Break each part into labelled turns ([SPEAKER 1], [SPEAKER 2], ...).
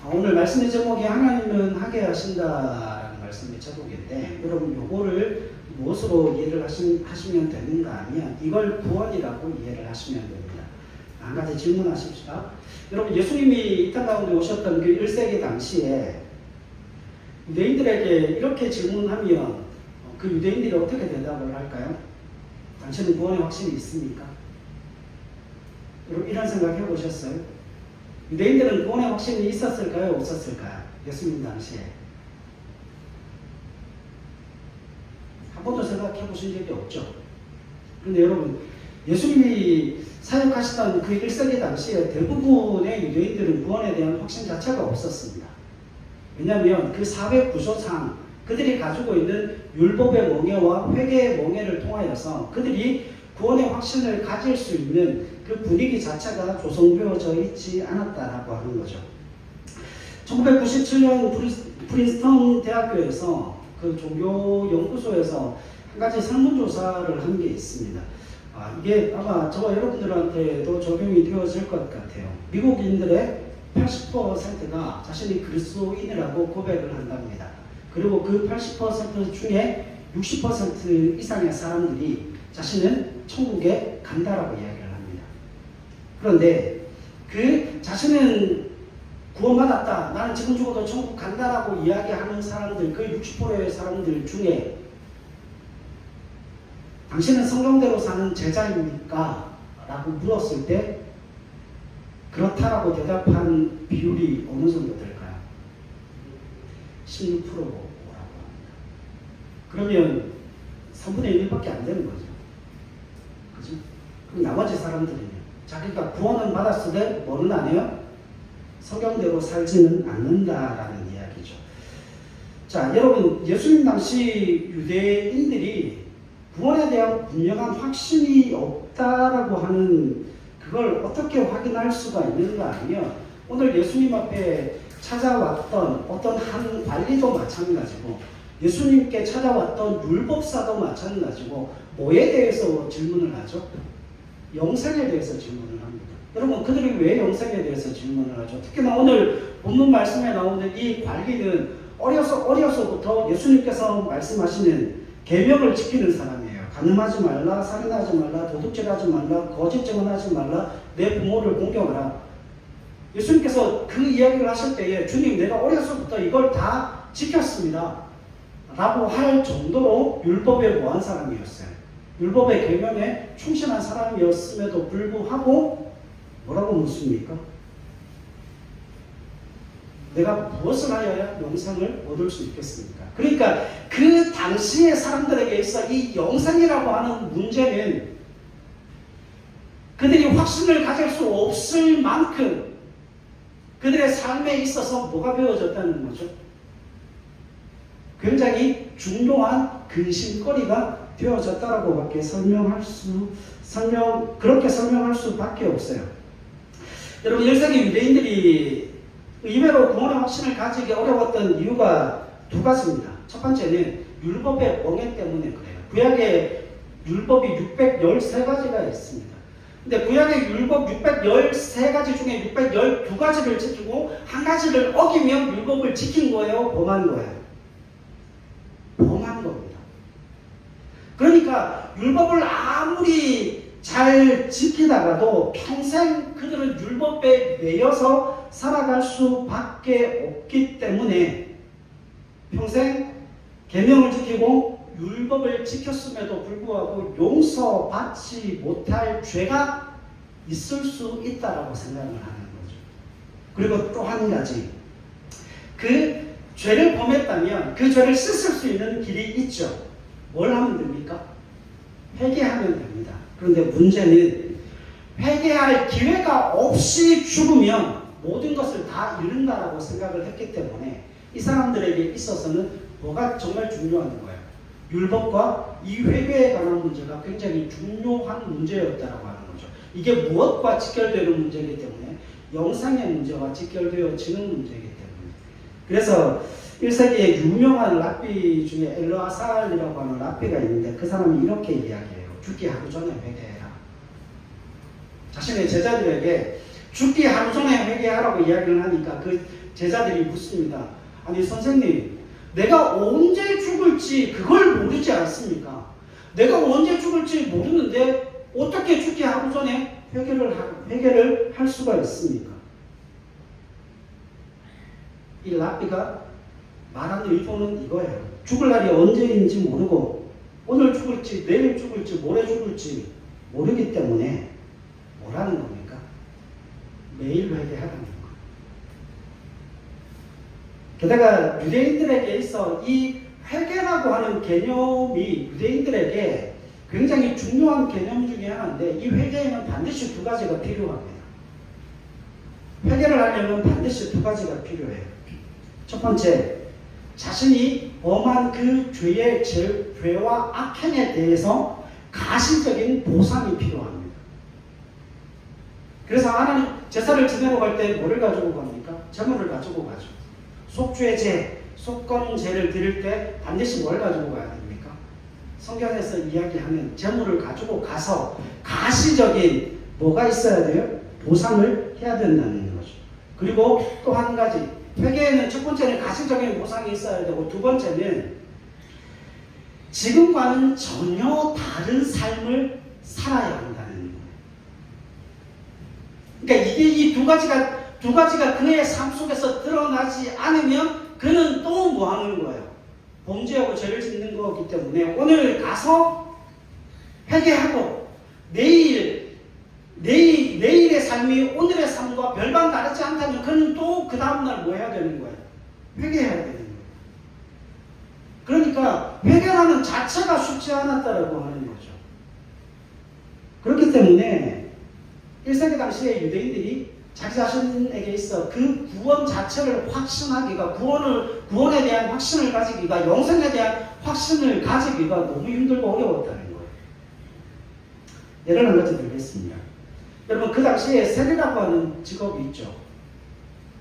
[SPEAKER 1] 오늘 말씀의 제목이 하나님은 하게 하신다라는 말씀의 제목인데, 여러분 요거를 무엇으로 이해를 하시면 되는가 하면 이걸 구원이라고 이해를 하시면 됩니다. 한 가지 질문하십시다. 여러분, 예수님이 이 땅 가운데 오셨던 그 1세기 당시에 유대인들에게 이렇게 질문하면 그 유대인들이 어떻게 대답을 할까요? 당신은 구원의 확신이 있습니까? 여러분, 이런 생각 해보셨어요? 유대인들은 구원의 확신이 있었을까요? 없었을까요? 예수님 당시에. 한 번도 생각해 보신 적이 없죠. 그런데 여러분, 예수님이 사역하시던 그 1세기 당시에 대부분의 유대인들은 구원에 대한 확신 자체가 없었습니다. 왜냐하면 그 사회 구조상 그들이 가지고 있는 율법의 멍에와 회개의 멍에를 통하여서 그들이 구원의 확신을 가질 수 있는 그 분위기 자체가 조성되어져 있지 않았다라고 하는 거죠. 1997년 프린스턴 대학교에서 그 종교 연구소에서 한 가지 설문조사를 한 게 있습니다. 이게 아마 저와 여러분들한테도 적용이 되어질 것 같아요. 미국인들의 80%가 자신이 그리스도인이라고 고백을 한답니다. 그리고 그 80% 중에 60% 이상의 사람들이 자신은 천국에 간다라고 이야기를 합니다. 그런데 그 자신은 구원받았다, 나는 지금 죽어도 천국 간다라고 이야기하는 사람들, 그 60%의 사람들 중에 당신은 성경대로 사는 제자입니까? 라고 물었을 때 그렇다라고 대답한 비율이 어느 정도 될까요? 16%라고 합니다. 그러면 3분의 1밖에 안 되는 거죠. 그죠? 그럼 나머지 사람들은요, 자기가 구원은 받았으되 뭐는 안 해요? 성경대로 살지는 않는다라는 이야기죠. 자, 여러분, 예수님 당시 유대인들이 구원에 대한 분명한 확신이 없다라고 하는 그걸 어떻게 확인할 수가 있는가 하면, 오늘 예수님 앞에 찾아왔던 어떤 한 관리도 마찬가지고 예수님께 찾아왔던 율법사도 마찬가지고 뭐에 대해서 질문을 하죠? 영생에 대해서 질문을 합니다. 여러분, 그들이 왜 영생에 대해서 질문을 하죠? 특히나 오늘 본문 말씀에 나오는 이 관리는 어려서부터 예수님께서 말씀하시는 계명을 지키는 사람이에요. 간음하지 말라, 살인하지 말라, 도둑질하지 말라, 거짓 증언하지 말라, 내 부모를 공경하라. 예수님께서 그 이야기를 하실 때에 주님, 내가 어려서부터 이걸 다 지켰습니다 라고 할 정도로 율법에 모한 사람이었어요. 율법의 계명에 충실한 사람이었음에도 불구하고 뭐라고 묻습니까? 내가 무엇을 하여야 영생을 얻을 수 있겠습니까? 그러니까 그 당시의 사람들에게 있어 이 영생이라고 하는 문제는 그들이 확신을 가질 수 없을 만큼 그들의 삶에 있어서 뭐가 배워졌다는 거죠? 굉장히 중요한 근심거리가 되어졌다라고밖에 그렇게 설명할 수밖에 없어요. 여러분, 1세기 유대인들이 의외로 구원의 확신을 가지기 어려웠던 이유가 두 가지입니다. 첫 번째는 율법의 멍에 때문에 그래요. 구약에 율법이 613가지가 있습니다. 근데 구약의 율법 613가지 중에 612가지를 지키고 한 가지를 어기면 율법을 지킨 거예요? 범한 거예요? 범한 겁니다. 그러니까 율법을 아무리 잘 지키다가도 평생 그들은 율법에 매여서 살아갈 수밖에 없기 때문에 평생 계명을 지키고 율법을 지켰음에도 불구하고 용서받지 못할 죄가 있을 수 있다라고 생각을 하는 거죠. 그리고 또 한 가지, 그 죄를 범했다면 그 죄를 씻을 수 있는 길이 있죠. 뭘 하면 됩니까? 회개하면 됩니다. 그런데 문제는 회개할 기회가 없이 죽으면 모든 것을 다 잃는다라고 생각을 했기 때문에 이 사람들에게 있어서는 뭐가 정말 중요한 거예요? 율법과 이 회개에 관한 문제가 굉장히 중요한 문제였다라고 하는 거죠. 이게 무엇과 직결되는 문제이기 때문에 영생의 문제와 직결되어지는 문제이기 때문에. 그래서 1세기에 유명한 랍비 중에 엘르아살이라고 하는 랍비가 있는데 그 사람이 이렇게 이야기해요. 죽기 하루 전에 회개해라. 자신의 제자들에게 죽기 하루 전에 회개하라고 이야기를 하니까 그 제자들이 묻습니다. 아니 선생님, 내가 언제 죽을지 그걸 모르지 않습니까? 내가 언제 죽을지 모르는데 어떻게 죽기 하루 전에 회개를 할 수가 있습니까? 이 랍비가 말하는 의도는 이거예요. 죽을 날이 언제인지 모르고 오늘 죽을지 내일 죽을지 모레 죽을지 모르기 때문에 뭐라는 겁니까? 매일 회개하라는 거예요. 게다가 유대인들에게 있어 이 회개라고 하는 개념이 유대인들에게 굉장히 중요한 개념 중에 하나인데 이 회개에는 반드시 두 가지가 필요합니다. 회개를 하려면 반드시 두 가지가 필요해요. 첫 번째, 자신이 범한 그 죄와 악행에 대해서 가시적인 보상이 필요합니다. 그래서 하나님 제사를 지내러 갈 때 뭐를 가지고 갑니까? 제물을 가지고 가죠. 속죄제, 속건제를 드릴 때 반드시 뭘 가지고 가야 됩니까? 성경에서 이야기하는 제물을 가지고 가서 가시적인 뭐가 있어야 돼요? 보상을 해야 된다는 거죠. 그리고 또 한 가지, 회개에는 첫 번째는 가시적인 보상이 있어야 되고 두 번째는 지금과는 전혀 다른 삶을 살아야 한다는 거예요. 그러니까 이게 이 두 가지가 그의 삶 속에서 드러나지 않으면 그는 또 뭐 하는 거예요? 범죄하고 죄를 짓는 거기 때문에 오늘 가서 회개하고 내일의 삶이 오늘의 삶과 별반 다르지 않다면 그는 또 그 다음날 뭐 해야 되는 거예요? 회개해야 되는 거예요. 그러니까 회개라는 자체가 쉽지 않았다라고 하는 거죠. 그렇기 때문에 1세기 당시에 유대인들이 자기 자신에게 있어 그 구원 자체를 확신하기가, 구원에 대한 확신을 가지기가, 영생에 대한 확신을 가지기가 너무 힘들고 어려웠다는 거예요. 예를 한 가지 드리겠습니다. 여러분, 그 당시에 세리라고 하는 직업이 있죠.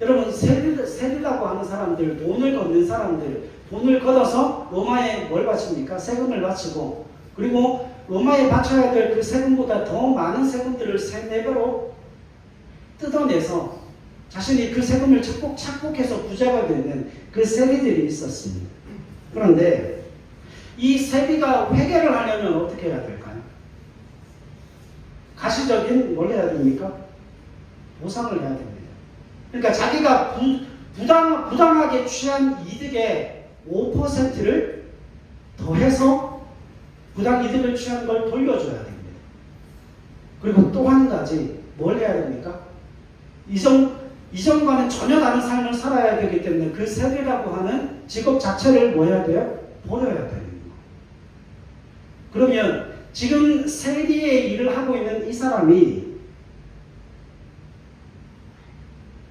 [SPEAKER 1] 여러분, 세리라고 하는 사람들, 돈을 걷는 사람들, 돈을 걷어서 로마에 뭘 바칩니까? 세금을 바치고, 그리고 로마에 바쳐야 될 그 세금보다 더 많은 세금들을 3-4배로 뜯어내서 자신이 그 세금을 착복해서 부자가 되는 그 세리들이 있었습니다. 그런데 이 세리가 회개를 하려면 어떻게 해야 될까요? 가시적인 뭘 해야 됩니까? 보상을 해야 됩니다. 그러니까 자기가 부당하게 취한 이득의 5%를 더해서 부당 이득을 취한 걸 돌려줘야 됩니다. 그리고 또 한 가지 뭘 해야 됩니까? 이전과는 전혀 다른 삶을 살아야 되기 때문에 그 세리라고 하는 직업 자체를 뭐 해야 돼요? 버려야 되는 거예요. 그러면 지금 세리의 일을 하고 있는 이 사람이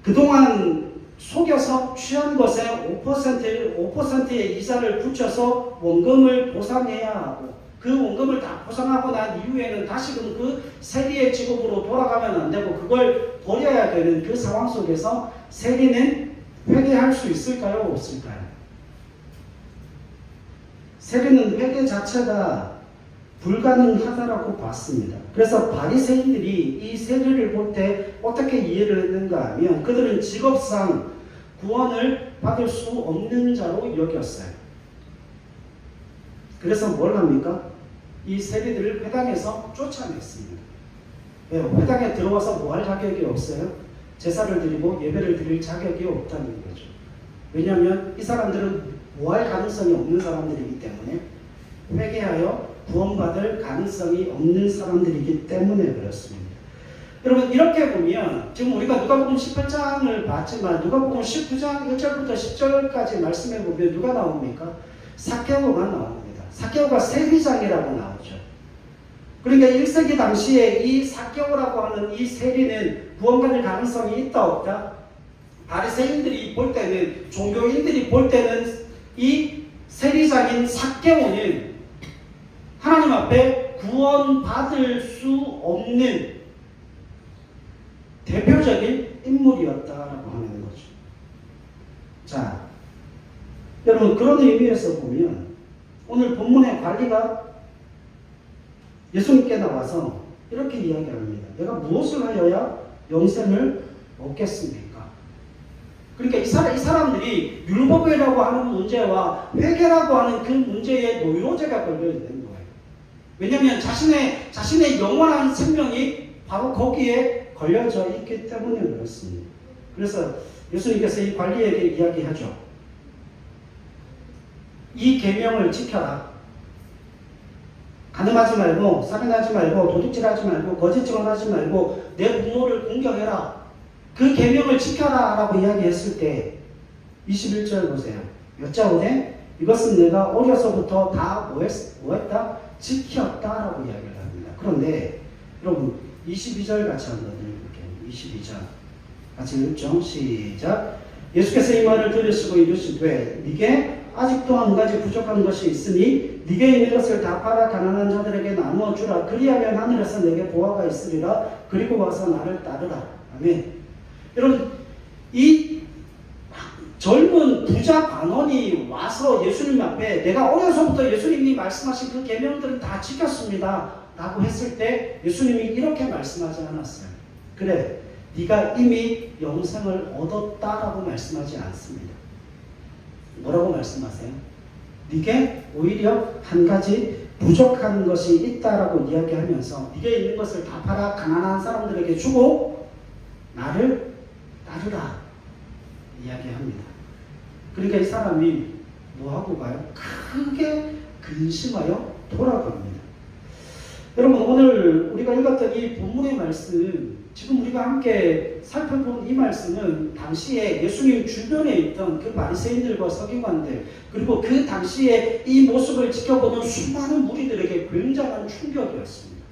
[SPEAKER 1] 그동안 속여서 취한 것에 5%의 이자를 붙여서 원금을 보상해야 하고 그 원금을 다 보상하고 난 이후에는 다시금 그 세리의 직업으로 돌아가면 안 되고 그걸 버려야 되는 그 상황 속에서 세리는 회개할 수 있을까요? 없을까요? 세리는 회개 자체가 불가능하다라고 봤습니다. 그래서 바리새인들이 이 세리를 볼 때 어떻게 이해를 했는가 하면 그들은 직업상 구원을 받을 수 없는 자로 여겼어요. 그래서 뭘 합니까? 이 세리들을 회당에서 쫓아냈습니다. 왜요? 회당에 들어와서 뭐 할 자격이 없어요? 제사를 드리고 예배를 드릴 자격이 없다는 거죠. 왜냐하면 이 사람들은 뭐 할 가능성이 없는 사람들이기 때문에, 회개하여 구원받을 가능성이 없는 사람들이기 때문에 그렇습니다. 여러분, 이렇게 보면 지금 우리가 누가복음 18장을 봤지만 누가복음 19장 1절부터 10절까지 말씀해 보면 누가 나옵니까? 삭개오가 나옵니다. 삭개오가 세리장이라고 나오죠. 그러니까 1세기 당시에 이 삭개오라고 하는 이 세리는 구원받을 가능성이 있다 없다? 바리새인들이 볼 때는, 종교인들이 볼 때는 이 세리장인 삭개오는 하나님 앞에 구원받을 수 없는 대표적인 인물이었다라고 하는 거죠. 자, 여러분, 그런 의미에서 보면 오늘 본문의 관리가 예수님께 나와서 이렇게 이야기합니다. 내가 무엇을 하여야 영생을 얻겠습니까? 그러니까 이 사람들이 율법이라고 하는 문제와 회개라고 하는 그 문제에 노이로제가 걸려 있는 거예요. 왜냐하면 자신의 영원한 생명이 바로 거기에 걸려져 있기 때문에 그렇습니다. 그래서 예수님께서 이 관리에게 이야기하죠. 이 계명을 지켜라. 간음하지 말고, 살인하지 말고, 도둑질하지 말고, 거짓 증언하지 말고, 내 부모를 공경해라. 그 계명을 지켜라 라고 이야기했을 때 21절 보세요. 여짜오되 이것은 내가 어려서부터 다 뭐했다? 지켰다라고 이야기를 합니다. 그런데 여러분 22절 같이 한번 읽을게요. 22절 같이 읽죠. 시작. 예수께서 이 말을 들으시고 이르시되 네게 아직도 한 가지 부족한 것이 있으니 네게 있는 것을 다 팔아 가난한 자들에게 나누어 주라. 그리하면 하늘에서 내게 보화가 있으리라. 그리고 와서 나를 따르라. 아멘. 여러분 이 젊은 부자 관원이 와서 예수님 앞에 내가 어려서부터 예수님이 말씀하신 그 계명들은 다 지켰습니다 라고 했을 때 예수님이 이렇게 말씀하지 않았어요. 그래 네가 이미 영생을 얻었다라고 말씀하지 않습니다. 뭐라고 말씀하세요? 네게 오히려 한 가지 부족한 것이 있다라고 이야기하면서 네게 있는 것을 다 팔아 가난한 사람들에게 주고 나를 따르라 이야기합니다. 그러니까 이 사람이 뭐하고 가요? 크게 근심하여 돌아갑니다. 여러분 오늘 우리가 읽었던 이 본문의 말씀, 지금 우리가 함께 살펴본 이 말씀은 당시에 예수님 주변에 있던 그 바리새인들과 서기관들, 그리고 그 당시에 이 모습을 지켜보는 수많은 무리들에게 굉장한 충격이었습니다.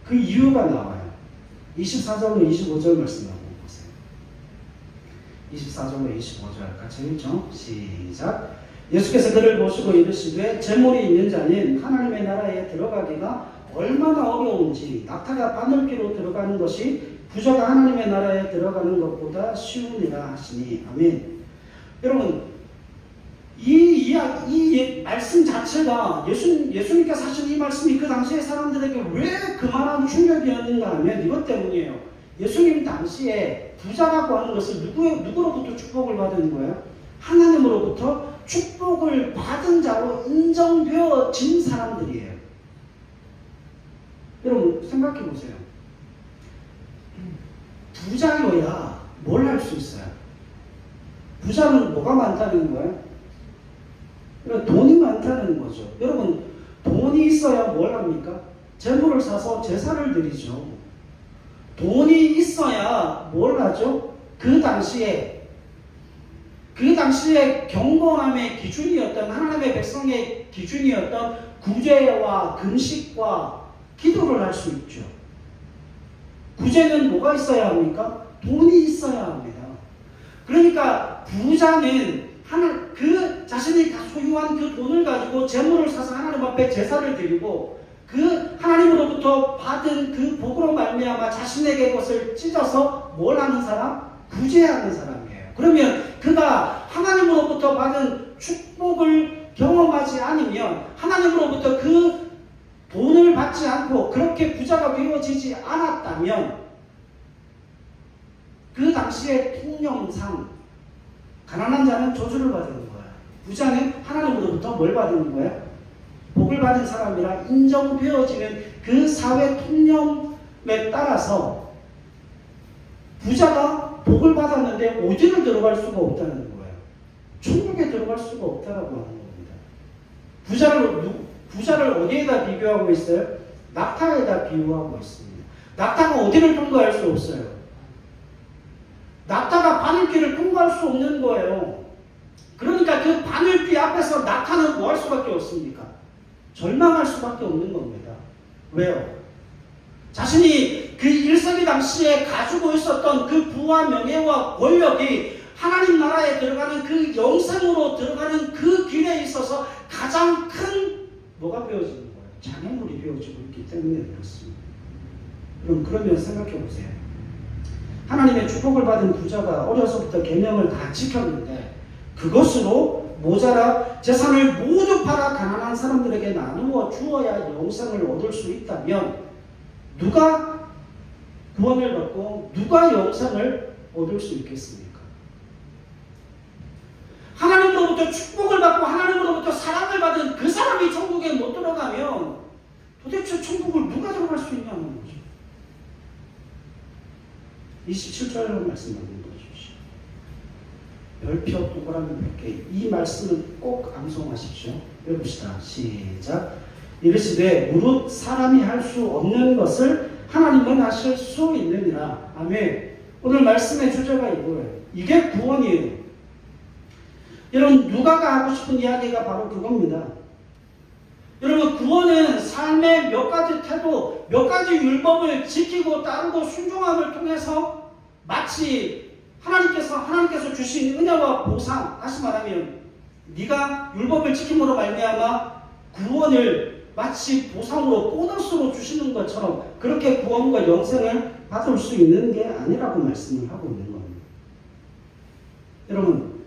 [SPEAKER 1] 그 이유가 나와요. 24절로 25절 말씀 한번 보세요. 24절로 25절 같이 읽죠. 시작. 예수께서 그를 보시고 이르시되 재물이 있는 자는 하나님의 나라에 들어가기가 얼마나 어려운지 낙타가 바늘귀로 들어가는 것이 부자가 하나님의 나라에 들어가는 것보다 쉬우니라 하시니. 아멘. 여러분 이 말씀 자체가 예수님께서 하신 이 말씀이 그 당시의 사람들에게 왜 그만한 충격이었는가 하면 이것 때문이에요. 예수님 당시에 부자라고 하는 것을 누구로부터 축복을 받은 거예요? 하나님으로부터 축복을 받은 자로 인정되어진 사람들이에요. 여러분 생각해 보세요. 부자여야 뭘 할 수 있어요? 부자는 뭐가 많다는 거예요? 돈이 많다는 거죠. 여러분 돈이 있어야 뭘 합니까? 재물을 사서 제사를 드리죠. 돈이 있어야 뭘 하죠? 그 당시에 경건함의 기준이었던 하나님의 백성의 기준이었던 구제와 금식과 기도를 할 수 있죠. 구제는 뭐가 있어야 합니까? 돈이 있어야 합니다. 그러니까 부자는 그 자신이 소유한 그 돈을 가지고 재물을 사서 하나님 앞에 제사를 드리고 그 하나님으로부터 받은 그 복으로 말미암아 자신에게 것을 찢어서 뭘 하는 사람? 구제하는 사람이에요. 그러면 그가 하나님으로부터 받은 축복을 경험하지 않으면 하나님으로부터 그 돈을 받지 않고 그렇게 부자가 되어지지 않았다면 그 당시의 통념상 가난한 자는 저주를 받는 거야. 부자는 하나님으로부터 뭘 받는 거야? 복을 받은 사람이라 인정되어지는 그 사회 통념에 따라서 부자가 복을 받았는데 어디를 들어갈 수가 없다는 거예요. 천국에 들어갈 수가 없다라고 하는 겁니다. 부자를 어디에다 비교하고 있어요? 낙타에다 비유하고 있습니다. 낙타가 어디를 통과할 수 없어요. 낙타가 바늘귀를 통과할 수 없는 거예요. 그러니까 그 바늘귀 앞에서 낙타는 뭐 할 수밖에 없습니까? 절망할 수밖에 없는 겁니다. 왜요? 자신이 그 1세기 당시에 가지고 있었던 그 부와 명예와 권력이 하나님 나라에 들어가는 그 영생으로 들어가는 그 길에 있어서 가장 큰 뭐가 되어지는 거예요? 장애물이 되어지고 있기 때문에 그렇습니다. 그러면 생각해 보세요. 하나님의 축복을 받은 부자가 어려서부터 계명을 다 지켰는데 그것으로 모자라 재산을 모두 팔아 가난한 사람들에게 나누어 주어야 영생을 얻을 수 있다면 누가 구원을 받고 누가 영생을 얻을 수 있겠습니까? 하나님으로부터 축복을 받고 하나님으로부터 사랑을 받은 그 사람이 천국에 못 들어가면 도대체 천국을 누가 들어갈 수 있냐는 거죠. 27절로 말씀하는 거죠. 별표 동그라미 100개. 이 말씀을 꼭 암송하십시오. 읽읍시다. 시작. 이르시되 무릇 사람이 할 수 없는 것을 하나님은 하실 수 있느니라. 아멘. 오늘 말씀의 주제가 이거예요. 이게 구원이에요. 여러분, 누가가 하고 싶은 이야기가 바로 그겁니다. 여러분, 구원은 삶의 몇 가지 태도, 몇 가지 율법을 지키고 따르고 순종함을 통해서 마치 하나님께서 주신 은혜와 보상, 다시 말하면 네가 율법을 지킴으로 말미암아 구원을 마치 보상으로 보너스로 주시는 것처럼 그렇게 구원과 영생을 받을 수 있는 게 아니라고 말씀을 하고 있는 겁니다. 여러분,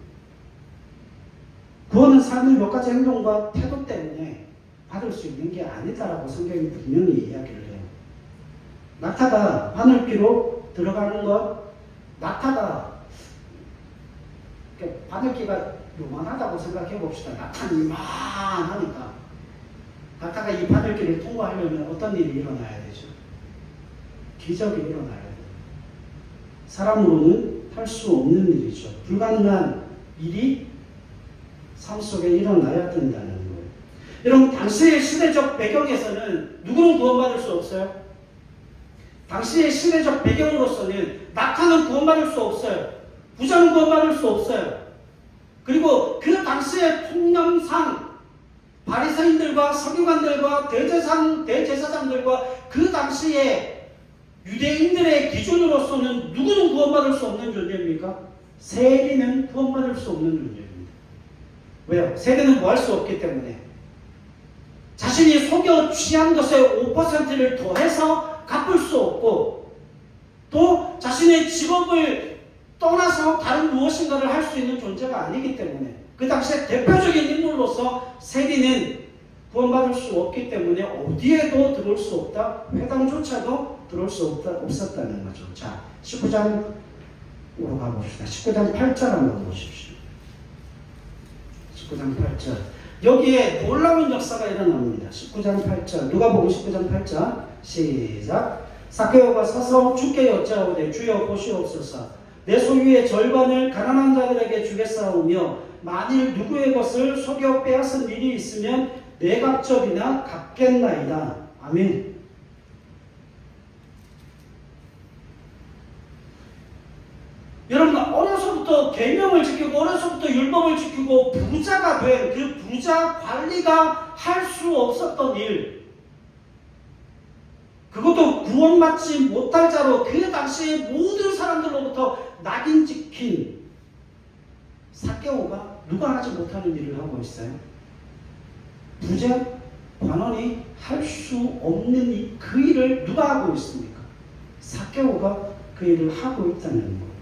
[SPEAKER 1] 구원은 삶의 몇 가지 행동과 태도 때문에 받을 수 있는 게 아니다라고 성경이 분명히 이야기를 해요. 낙타가 바늘귀로 들어가는 것, 낙타가 바늘귀가 요만하다고 생각해 봅시다. 낙타는 이만하니까 낙타가 이 바늘귀를 통과하려면 어떤 일이 일어나야 되죠? 기적이 일어나야 돼요. 사람으로는 할 수 없는 일이죠. 불가능한 일이 삶 속에 일어나야 된다는 거예요. 여러분, 당시의 시대적 배경에서는 누구는 구원받을 수 없어요? 당시의 시대적 배경으로서는 낙타는 구원받을 수 없어요. 부자는 구원받을 수 없어요. 그리고 그 당시의 통념상 바리새인들과 서기관들과 대제사장들과 그 당시에 유대인들의 기준으로서는 누구는 구원받을 수 없는 존재입니까? 세리는 구원받을 수 없는 존재입니다. 왜요? 세리는 뭐 할 수 없기 때문에 자신이 속여 취한 것의 5%를 더해서 갚을 수 없고 또 자신의 직업을 떠나서 다른 무엇인가를 할 수 있는 존재가 아니기 때문에 그 당시에 대표적인 인물로서 세리는 구원받을 수 없기 때문에 어디에도 들어올 수 없다. 회당조차도 들어올 수 없었다는 거죠. 자, 19장으로 가봅시다. 19장 8절 한번 보십시오. 19장 8절. 여기에 놀라운 역사가 일어납니다. 19장 8절. 누가복음 19장 8절. 시작. 삭개오가 서서 주께 여짜오되 주여 보시옵소서. 내 소유의 절반을 가난한 자들에게 주겠사오며 만일 누구의 것을 속여 빼앗은 일이 있으면 내각적이나 갚겠나이다. 아멘. 여러분, 어려서부터 계명을 지키고 어려서부터 율법을 지키고 부자가 된 그 부자 관리가 할 수 없었던 일, 그것도 구원받지 못할 자로 그 당시에 모든 사람들로부터 낙인 찍힌 삭개오가 누가 하지 못하는 일을 하고 있어요? 부자 관원이 할 수 없는 그 일을 누가 하고 있습니까? 삭개오가 그 일을 하고 있다는 거예요.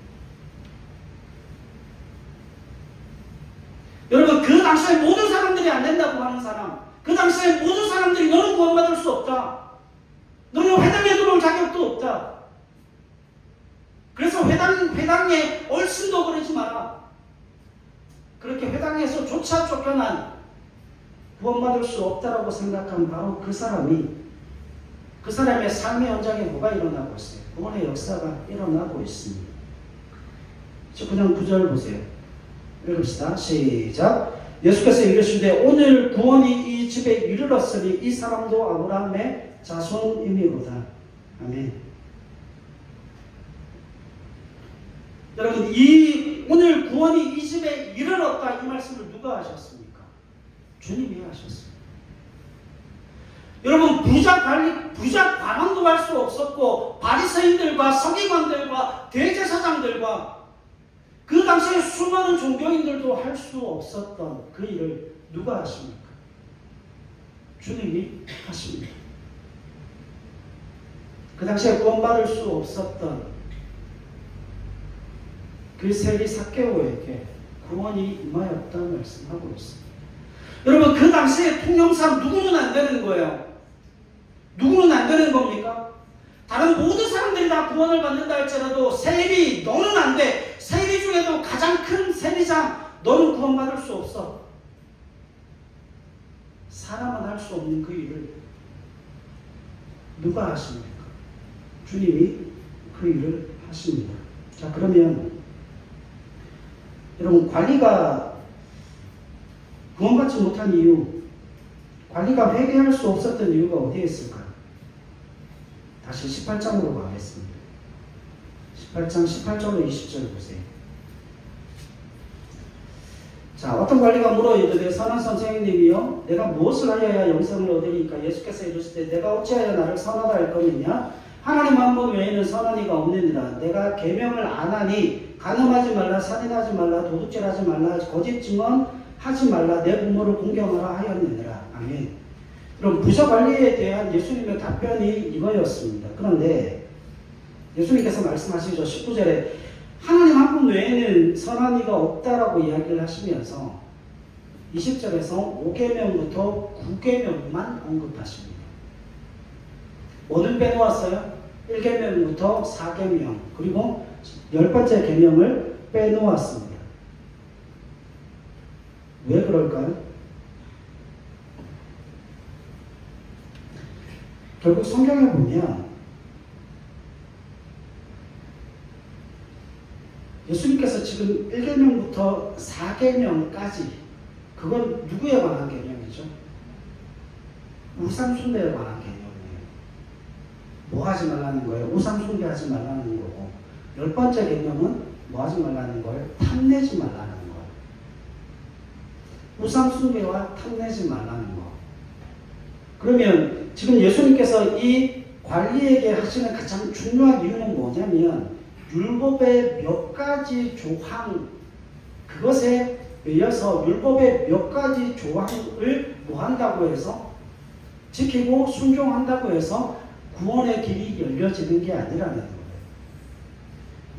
[SPEAKER 1] 여러분, 그 당시에 모든 사람들이 안 된다고 하는 사람, 그 당시에 모든 사람들이 너는 구원받을 수 없다, 너는 회당에 들어올 자격도 없다, 그래서 회당에 얼씬도 그러지 마라, 그렇게 회당에서 조차 쫓겨난 구원받을 수 없다라고 생각한 바로 그 사람이, 그 사람의 삶의 현장에 뭐가 일어나고 있어요? 구원의 역사가 일어나고 있습니다. 19장 9절 보세요. 읽읍시다. 시작. 예수께서 이르시되 오늘 구원이 이 집에 이르렀으니 이 사람도 아브라함의 자손이미로다. 아멘. 여러분, 이 오늘 구원이 이 집에 이르렀다, 이 말씀을 누가 하셨습니까? 주님이 하셨습니다. 여러분, 부자 관원도 할 수 없었고 바리새인들과 서기관들과 대제사장들과 그 당시에 수많은 종교인들도 할 수 없었던 그 일을 누가 하십니까? 주님이 하십니다. 그 당시에 구원받을 수 없었던 그 세리 삭개오에게 구원이 임하였다 말씀하고 있습니다. 여러분, 그 당시에 통념상 누구는 안 되는 거예요. 누구는 안 되는 겁니까? 다른 모든 사람들이 다 구원을 받는다 할지라도 세리 너는 안 돼. 세리 중에도 가장 큰 세리장 너는 구원받을 수 없어. 사람은 할 수 없는 그 일을 누가 하십니까? 주님이 그 일을 하십니다. 자, 그러면 여러분, 관리가 구원받지 못한 이유, 관리가 회개할 수 없었던 이유가 어디에 있을까요? 다시 18장으로 가겠습니다. 18장 18절로 20절 보세요. 자, 어떤 관리가 물어 이르되 선한 선생님이여 내가 무엇을 하여야 영생을 얻으리까? 예수께서 이르시되 내가 어찌하여 나를 선하다 할 것이냐? 하나님 한 분 외에는 선한 이가 없느니라. 내가 계명을 안 하니 간음하지 말라, 살인하지 말라, 도둑질하지 말라, 거짓 증언하지 말라, 내 부모를 공경하라 하였느니라. 아멘. 그럼 부자 관리에 대한 예수님의 답변이 이거였습니다. 그런데 예수님께서 말씀하시죠. 19절에 하나님 한 분 외에는 선한 이가 없다라고 이야기를 하시면서 20절에서 5계명부터 9계명만 언급하십니다. 뭐는 빼놓았어요? 1계명부터 4계명 그리고 10번째 계명을 빼놓았습니다. 왜 그럴까요? 결국 성경에 보면 예수님께서 지금 1계명부터 4계명까지 그건 누구에 관한 계명이죠? 우상숭배에 관한 계명이에요. 뭐 하지 말라는 거예요? 우상숭배하지 말라는 거고 10번째 계명은 뭐 하지 말라는 거예요? 탐내지 말라는 거예요. 우상숭배와 탐내지 말라는 거. 그러면 지금 예수님께서 이 관리에게 하시는 가장 중요한 이유는 뭐냐면 율법의 몇 가지 조항, 그것에 의해서 율법의 몇 가지 조항을 뭐 한다고 해서 지키고 순종한다고 해서 구원의 길이 열려지는 게 아니라는 거예요.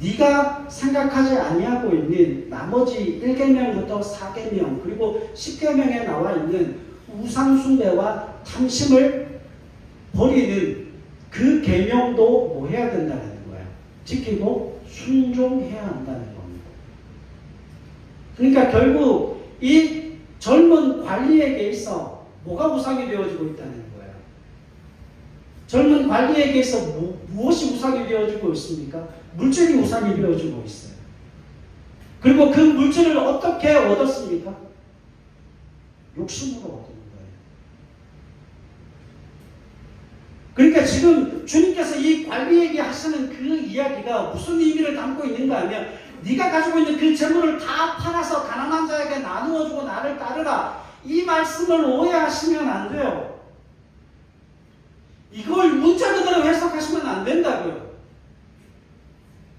[SPEAKER 1] 네가 생각하지 아니하고 있는 나머지 1계명부터 4계명 그리고 10계명에 나와 있는 우상숭배와 탐심을 버리는 그 계명도 뭐 해야 된다는 거예요. 지키고 순종해야 한다는 겁니다. 그러니까 결국 이 젊은 관리에게 있어 뭐가 우상이 되어지고 있다는 거예요. 젊은 관리에게 있어 무엇이 우상이 되어지고 있습니까? 물질이 우상이 되어지고 있어요. 그리고 그 물질을 어떻게 얻었습니까? 욕심으로 얻은 거예요. 그러니까 지금 주님께서 이 관리에게 하시는 그 이야기가 무슨 의미를 담고 있는가 하면 네가 가지고 있는 그 재물을 다 팔아서 가난한 자에게 나누어주고 나를 따르라. 이 말씀을 오해하시면 안 돼요. 이걸 문자 그대로 해석하시면 안 된다고요.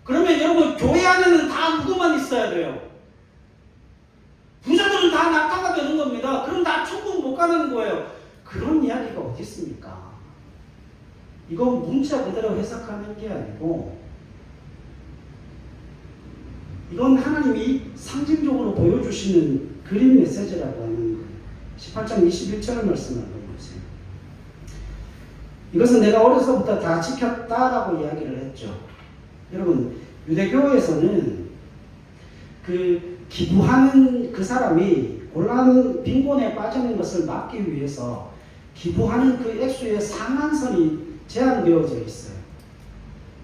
[SPEAKER 1] 그러면 여러분 교회 안에는 다 누구만 있어야 돼요? 부자들은 다 낙타가 되는 겁니다. 그럼 나 천국 못 가는 거예요. 그런 이야기가 어디 있습니까? 이건 문자 그대로 해석하는 게 아니고 이건 하나님이 상징적으로 보여주시는 그림 메시지라고 하는 거예요. 18장 21절 말씀을 보세요. 이것은 내가 어려서부터 다 지켰다라고 이야기를 했죠. 여러분 유대교에서는 그 기부하는 그 사람이 곤란 빈곤에 빠지는 것을 막기 위해서 기부하는 그 액수의 상한선이 제한되어져 있어요.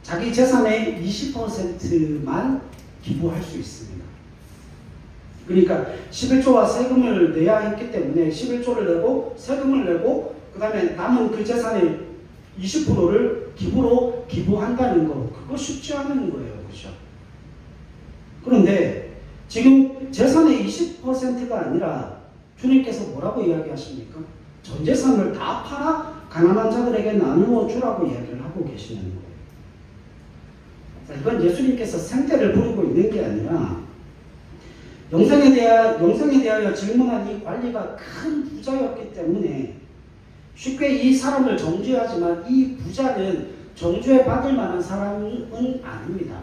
[SPEAKER 1] 자기 재산의 20%만 기부할 수 있습니다. 그러니까 11조와 세금을 내야 했기 때문에 11조를 내고 세금을 내고 그 다음에 남은 그 재산의 20%를 기부로 기부한다는 거 그거 쉽지 않은 거예요. 그렇죠? 그런데 지금 재산의 20%가 아니라 주님께서 뭐라고 이야기하십니까? 전 재산을 다 팔아 가난한 자들에게 나누어 주라고 이야기를 하고 계시는 거예요. 자, 이건 예수님께서 생태를 부리고 있는 게 아니라 영생에 대하여 질문한 이 관리가 큰 부자였기 때문에 쉽게 이 사람을 정죄하지만 이 부자는 정죄 받을 만한 사람은 아닙니다.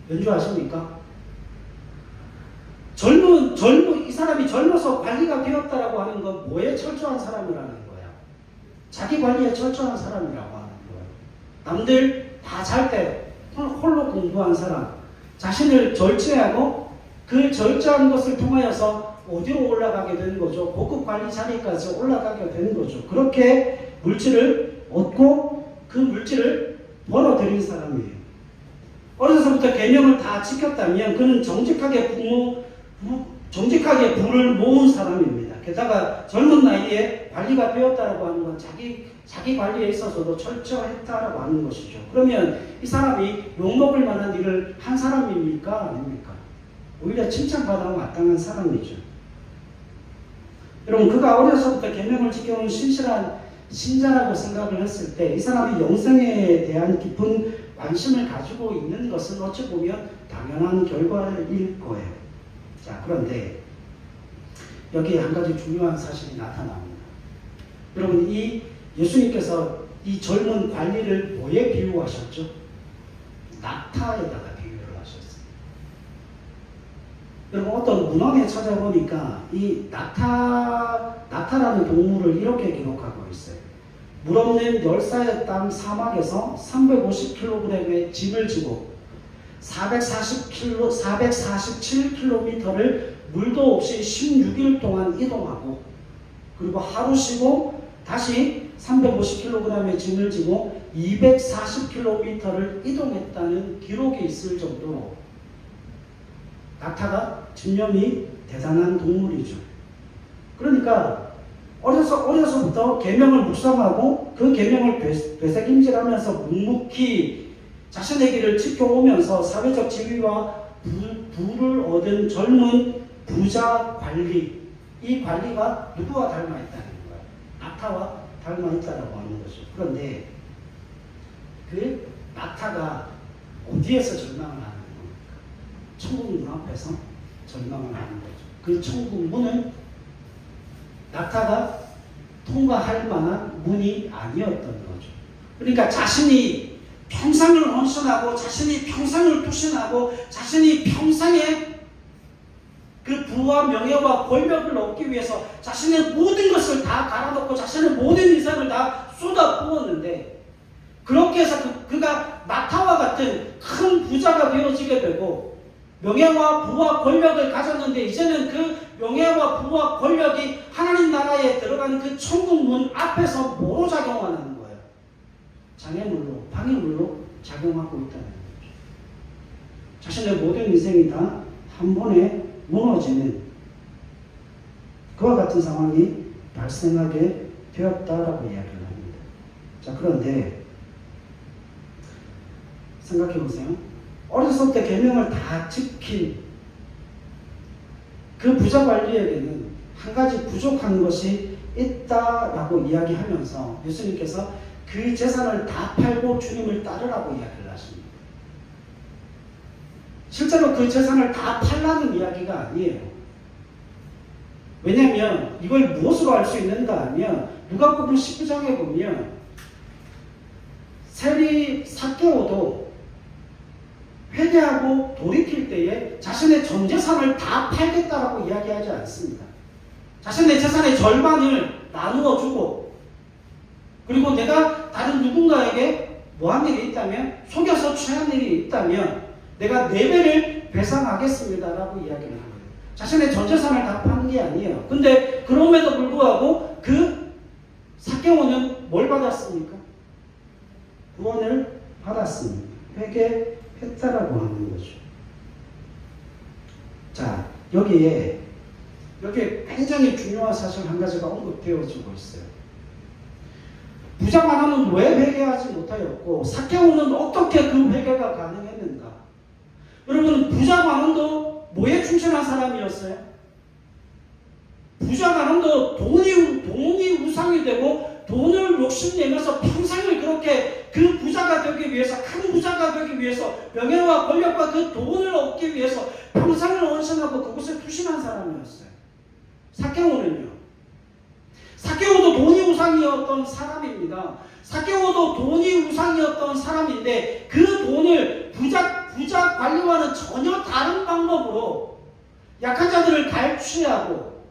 [SPEAKER 1] 왠지 아십니까? 이 사람이 젊어서 관리가 되었다라고 하는 건 뭐에 철저한 사람이라는 거야? 자기 관리에 철저한 사람이라고 하는 거예요. 남들 다 잘 때 홀로 공부한 사람, 자신을 절제하고 그 절제한 것을 통하여서 어디로 올라가게 되는 거죠? 고급 관리 자리까지 올라가게 되는 거죠. 그렇게 물질을 얻고 그 물질을 벌어들인 사람이에요. 어려서부터 계명을 다 지켰다면 그는 정직하게 부를 모은 사람입니다. 게다가 젊은 나이에 관리가 되었다라고 하는 건 자기 관리에 있어서도 철저했다라고 하는 것이죠. 그러면 이 사람이 욕먹을 만한 일을 한 사람입니까? 아닙니까? 오히려 칭찬받아 마땅한 사람이죠. 여러분, 그가 어려서부터 계명을 지켜온 신실한 신자라고 생각을 했을 때 이 사람이 영생에 대한 깊은 관심을 가지고 있는 것은 어찌 보면 당연한 결과일 거예요. 자, 그런데 여기에 한 가지 중요한 사실이 나타납니다. 여러분, 이 예수님께서 이 젊은 관리를 뭐에 비유하셨죠? 낙타에다가 비유를 하셨어요. 여러분, 어떤 문헌에 찾아보니까 이 낙타라는 동물을 이렇게 기록하고 있어요. 물 없는 열사의 땅 사막에서 350kg의 짐을 지고 447km를 물도 없이 16일 동안 이동하고 그리고 하루 쉬고 다시 350kg의 짐을 지고 240km를 이동했다는 기록이 있을 정도로 낙타가 집념이 대단한 동물이죠. 그러니까 어려서부터 계명을 묵상하고 그 계명을 되새김질하면서 묵묵히 자신의 길을 지켜오면서 사회적 지위와 부를 얻은 젊은 부자 관리, 이 관리가 누구와 닮아 있다는 거예요? 낙타와 닮아 있다라고 하는 거죠. 그런데 그 낙타가 어디에서 절망을 하는 겁니까? 천국문 앞에서 절망을 하는 거죠. 그 천국문은 낙타가 통과할 만한 문이 아니었던 거죠. 그러니까 자신이 평생을 헌신하고 자신이 평생을 투신하고 자신이 평생에 그 부와 명예와 권력을 얻기 위해서 자신의 모든 것을 다 갈아넣고 자신의 모든 인생을 다 쏟아부었는데 그렇게 해서 그가 낙타와 같은 큰 부자가 되어지게 되고 명예와 부와 권력을 가졌는데 이제는 그 명예와 부와 권력이 하나님 나라에 들어가는 그 천국 문 앞에서 뭐로 작용하는 거예요? 장애물로, 방해물로 작용하고 있다는 거죠. 자신의 모든 인생이 다 한 번에 무너지는 그와 같은 상황이 발생하게 되었다라고 이야기를 합니다. 자, 그런데 생각해 보세요. 어렸을 때 계명을 다 지킨 그 부자 관리에게는 한 가지 부족한 것이 있다라고 이야기하면서 예수님께서 그 재산을 다 팔고 주님을 따르라고 이야기를 하십니다. 실제로 그 재산을 다 팔라는 이야기가 아니에요. 왜냐하면 이걸 무엇으로 알 수 있는가 하면 누가복음 19장에 보면 세리 삭개오도 회개하고 돌이킬 때에 자신의 전 재산을 다 팔겠다라고 이야기하지 않습니다. 자신의 재산의 절반을 나누어 주고 그리고 내가 다른 누군가에게 뭐한 일이 있다면 속여서 취한 일이 있다면 내가 4배를 배상하겠습니다라고 이야기를 합니다. 자신의 전 재산을 다 파는 게 아니에요. 근데 그럼에도 불구하고 그 삭개오는 뭘 받았습니까? 구원을 받았습니다. 회개했다라고 하는 거죠. 자, 여기에 굉장히 중요한 사실 한 가지가 언급되어지고 있어요. 부자만 하면 왜 회개하지 못하였고 삭개오는 어떻게 그 회개가 가능했는가? 여러분, 부자 만원도 뭐에 충실한 사람이었어요? 부자 만원도 돈이 우상이 되고 돈을 욕심내면서 평생을 그렇게 그 부자가 되기 위해서 큰 부자가 되기 위해서 명예와 권력과 그 돈을 얻기 위해서 평생을 헌신하고 그것에 투신한 사람이었어요. 삭개오는요. 삭개오도 돈이 우상이었던 사람입니다. 삭개오도 돈이 우상이었던 사람인데 그 돈을 부자 관리와는 전혀 다른 방법으로 약한 자들을 갈취하고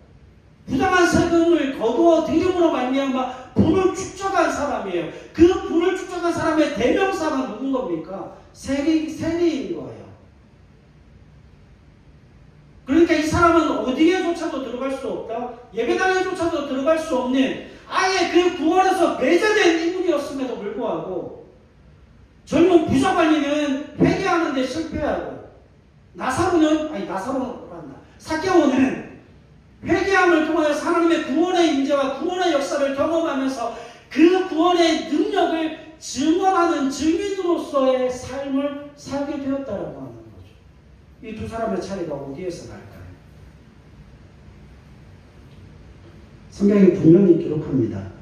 [SPEAKER 1] 부당한 세금을 거두어 들임으로 말미암아 분을 축적한 사람이에요. 그 분을 축적한 사람의 대명사가 누군 겁니까? 세리인 거예요. 그러니까 이 사람은 어디에조차도 들어갈 수 없다. 예배당에조차도 들어갈 수 없는 아예 그 구원에서 배제된 인물이었음에도 불구하고 젊은 부자관리는 회개하는 데 실패하고 삭개오는 회개함을 통하여 하나님의 구원의 임재와 구원의 역사를 경험하면서 그 구원의 능력을 증언하는 증인으로서의 삶을 살게 되었다라고 하는 거죠. 이 두 사람의 차이가 어디에서 날까요? 성경이 분명히 기록합니다.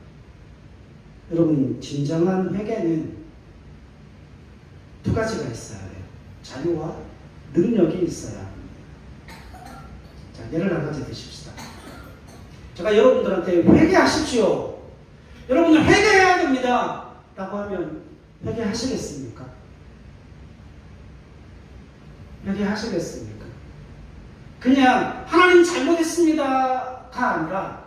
[SPEAKER 1] 여러분, 진정한 회개는 두 가지가 있어야 돼요. 자유와 능력이 있어야 합니다. 자, 예를 한 가지 드십시다. 제가 여러분들한테 회개하십시오. 여러분들 회개해야 됩니다. 라고 하면 회개하시겠습니까? 회개하시겠습니까? 그냥 하나님 잘못했습니다가 아니라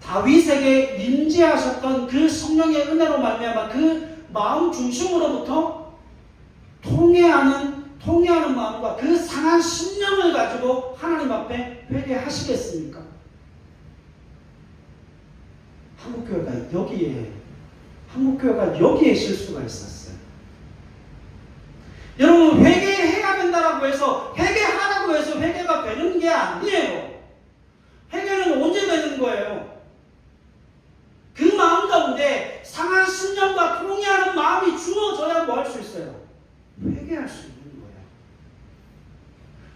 [SPEAKER 1] 다윗에게 임재하셨던 그 성령의 은혜로 말미암아 그 마음 중심으로부터 통회하는 마음과 그 상한 심령을 가지고 하나님 앞에 회개하시겠습니까? 한국교회가 여기에 실수가 있었어요. 여러분, 회개해야 된다라고 해서 회개하라고 해서 회개가 되는 게 아니에요. 회개는 언제 되는 거예요? 그 마음 가운데 상한 심령과 통회하는 마음이 주어져야 뭐 할 수 있어요? 회개할 수 있는 거예요.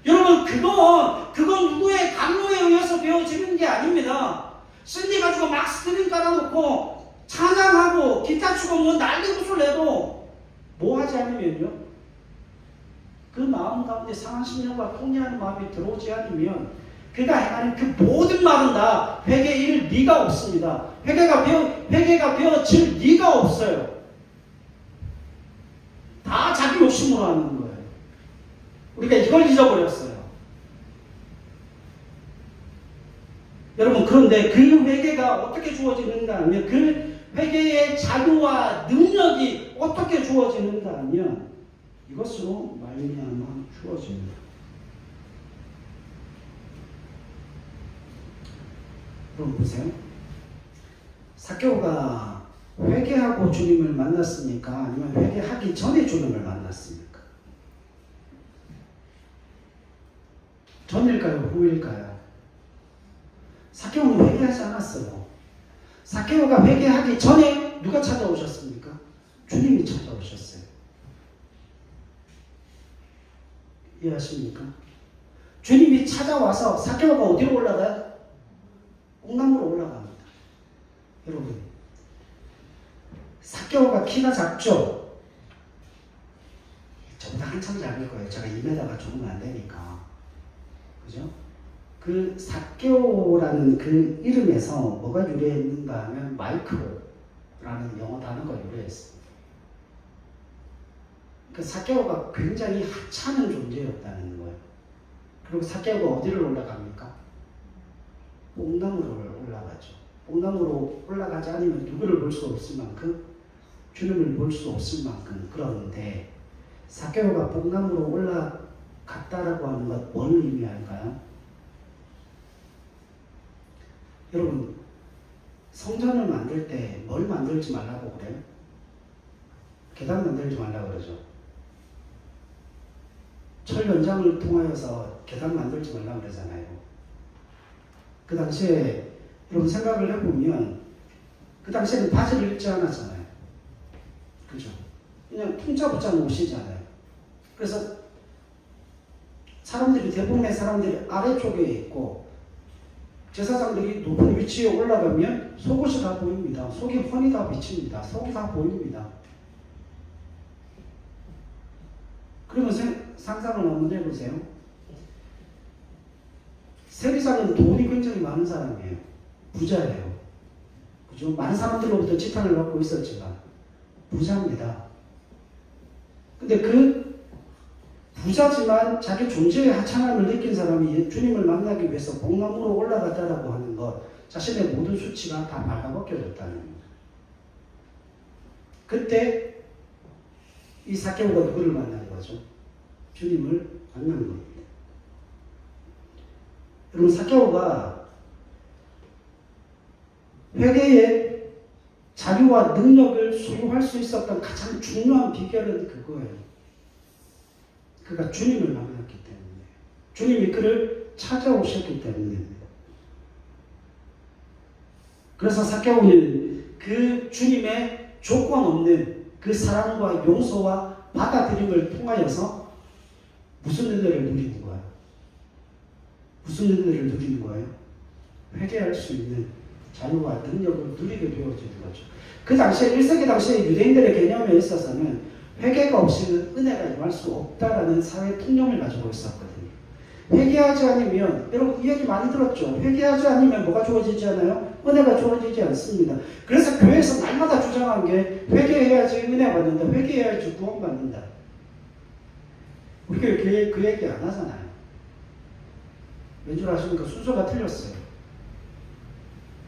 [SPEAKER 1] 여러분, 그건 누구의 강요에 의해서 되어지는 게 아닙니다. CD 가지고 막 스크린 깔아놓고 찬양하고 기타 치고 뭐 난리부술 내도 뭐 하지 않으면요, 그 마음 가운데 상한 심령과 통회하는 마음이 들어오지 않으면 그가 행하는 그 모든 말은 다 회개일 리가 없습니다. 회개가 되어질 리가 없어요. 다 자기 욕심으로 하는 거예요. 우리가 이걸 잊어버렸어요. 여러분, 그런데 그 회개가 어떻게 주어지는가 하면, 그 회개의 자유와 능력이 어떻게 주어지는가 하면 이것으로 말미암아 주어집니다. 그럼 보세요. 삭개오가 회개하고 주님을 만났습니까? 아니면 회개하기 전에 주님을 만났습니까? 전일까요? 후일까요? 삭개오는 회개하지 않았어요. 삭개오가 회개하기 전에 누가 찾아오셨습니까? 주님이 찾아오셨어요. 이해하십니까? 주님이 찾아와서 삭개오가 어디로 올라가요? 옥나무로 올라갑니다. 여러분, 삭개오가 키가 작죠? 저보다 한참 작을 거예요. 제가 2m가 조금 안 되니까. 그죠? 그 삭개오라는 그 이름에서 뭐가 유래했는가 하면 마이크로라는 영어 단어가 유래했습니다. 그 삭개오가 굉장히 하찮은 존재였다는 거예요. 그리고 삭개오가 어디를 올라갑니까? 옥나무로 올라가죠. 옥나무로 올라가지 않으면 누구를 볼 수 없을 만큼, 주님을 볼 수 없을 만큼. 그런데 삭개오가 옥나무로 올라갔다라고 하는 것, 뭘 의미할까요? 여러분, 성전을 만들 때 뭘 만들지 말라고 그래요? 계단 만들지 말라고 그러죠. 철 연장을 통하여서 계단 만들지 말라고 그러잖아요. 그 당시에 여러분 생각을 해보면, 그 당시에는 바지를 입지 않았잖아요. 그죠? 그냥 퉁자붙자 옷이잖아요. 그래서 대부분의 사람들이 아래쪽에 있고, 제사장들이 높은 위치에 올라가면 속옷이 다 보입니다. 속이 훤히 다 비칩니다. 속이 다 보입니다. 그러면 상상을 한번 해보세요. 세리장은 돈이 굉장히 많은 사람이에요. 부자예요. 그죠? 많은 사람들로부터 지탄을 받고 있었지만 부자입니다. 근데 그 부자지만 자기 존재의 하찮음을 느낀 사람이 주님을 만나기 위해서 복나무로 올라갔다라고 하는 것, 자신의 모든 수치가 다 발가벗겨졌다는 겁니다. 그때 이 삭개오가 누구를 만난 거죠? 주님을 만난 겁니다. 여러분, 삭개오가 회개의 자유와 능력을 소유할 수 있었던 가장 중요한 비결은 그거예요. 그가 주님을 만났기 때문에, 주님이 그를 찾아오셨기 때문입니다. 그래서 삭개오는 그 주님의 조건 없는 그 사랑과 용서와 받아들임을 통하여서 무슨 은혜를 누리는 거예요? 무슨 은혜를 누리는 거예요? 회개할 수 있는 자유와 능력을 누리게 되어지는 거죠. 그 당시에 1세기 당시에 유대인들의 개념에 있어서는 회개가 없이는 은혜가 임할 수 없다라는 사회 통념을 가지고 있었거든요. 회개하지 않으면, 여러분 이 얘기 많이 들었죠? 회개하지 않으면 뭐가 주어지지 않아요? 은혜가 주어지지 않습니다. 그래서 교회에서 날마다 주장한 게 회개해야지 은혜 받는다, 회개해야지 구원 받는다. 우리 교회 그 얘기 안 하잖아요. 왠 줄 아십니까? 순서가 틀렸어요.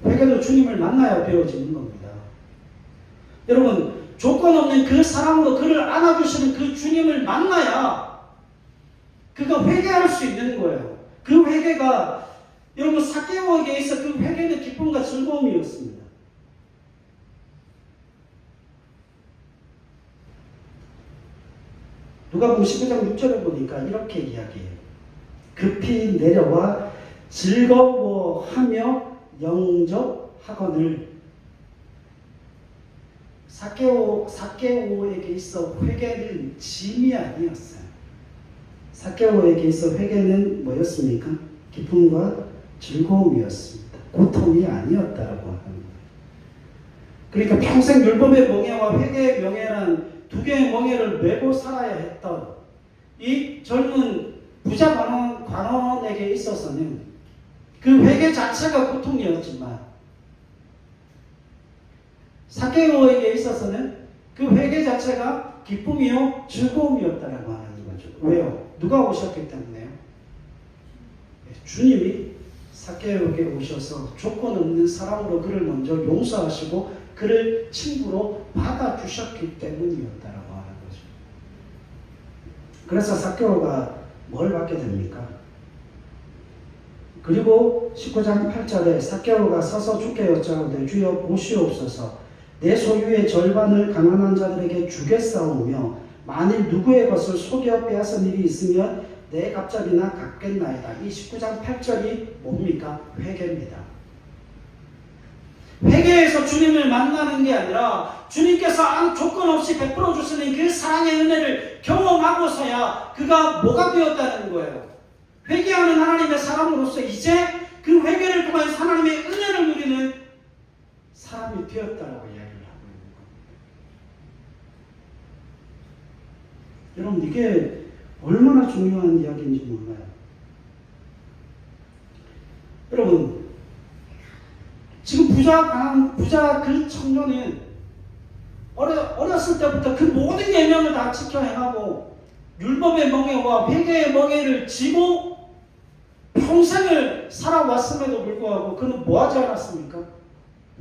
[SPEAKER 1] 회개도 주님을 만나야 되어지는 겁니다. 여러분, 조건 없는 그 사랑으로 그를 안아주시는 그 주님을 만나야 그가 회개할 수 있는 거예요. 그 회개가, 여러분, 삭개오에게 있어 그 회개는 기쁨과 즐거움이었습니다. 누가복음 19장 6절에 보니까 이렇게 이야기해요. 급히 내려와 즐거워하며 영접하거늘. 삭개오에게 있어 회개는 짐이 아니었어요. 삭개오에게 있어 회개는 뭐였습니까? 기쁨과 즐거움이었습니다. 고통이 아니었다라고 하는 거예요. 그러니까 평생 율법의 멍에와 회개의 명예란 두 개의 멍에를 메고 살아야 했던 이 젊은 부자 관원에게 있어서는 그 회개 자체가 고통이었지만, 삭개오에게 있어서는 그 회개 자체가 기쁨이요 즐거움이었다라고 하는 거죠. 왜요? 누가 오셨기 때문에요? 주님이 삭개오에게 오셔서 조건 없는 사랑으로 그를 먼저 용서하시고 그를 친구로 받아주셨기 때문이었다라고 하는 거죠. 그래서 삭개오가 뭘 받게 됩니까? 그리고 19장 8절에 삭개오가 서서 주께 여짜오되 주여 보시옵소서, 내 소유의 절반을 가난한 자들에게 주겠사오며 만일 누구의 것을 속여 빼앗은 일이 있으면 내 갑절이나 갚겠나이다. 이 19장 8절이 뭡니까? 회개입니다. 회개에서 주님을 만나는 게 아니라 주님께서 조건 없이 베풀어 주시는 그 사랑의 은혜를 경험하고서야 그가 뭐가 되었다는 거예요. 회개하는 하나님의 사람으로서 이제 그 회개를 통해 하나님의 은혜를 누리는 사람이 되었다라고 이야기를 하고 있는 겁니다. 여러분, 이게 얼마나 중요한 이야기인지 몰라요. 여러분, 지금 부자 그 청년은 어렸을 때부터 그 모든 예명을 다 지켜 행하고 율법의 멍에와 회개의 멍에를 지고 평생을 살아왔음에도 불구하고 그는 뭐 하지 않았습니까?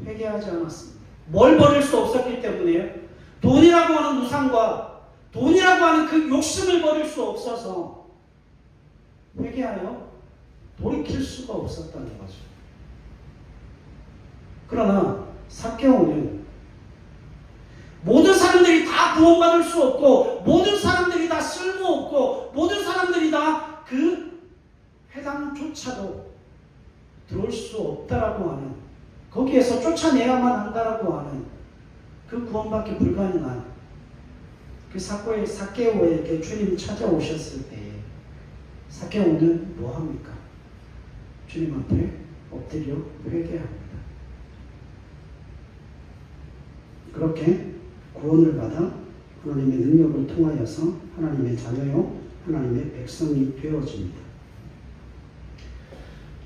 [SPEAKER 1] 회개하지 않았습니다. 뭘 버릴 수 없었기 때문에요. 돈이라고 하는 우상과 돈이라고 하는 그 욕심을 버릴 수 없어서 회개하여 돌이킬 수가 없었다는 거죠. 그러나 삭개오는 모든 사람들이 다 구원받을 수 없고 모든 사람들이 다 쓸모없고 모든 사람들이 다 그 회당조차도 들어올 수 없다라고 하는, 거기에서 쫓아내야만 한다라고 하는 그 구원받기 불가능한 그 삭개오에게 주님 찾아오셨을 때에 삭개오는 뭐합니까? 주님 앞에 엎드려 회개합니다. 그렇게 구원을 받아 하나님의 능력을 통하여서 하나님의 자녀요 하나님의 백성이 되어집니다.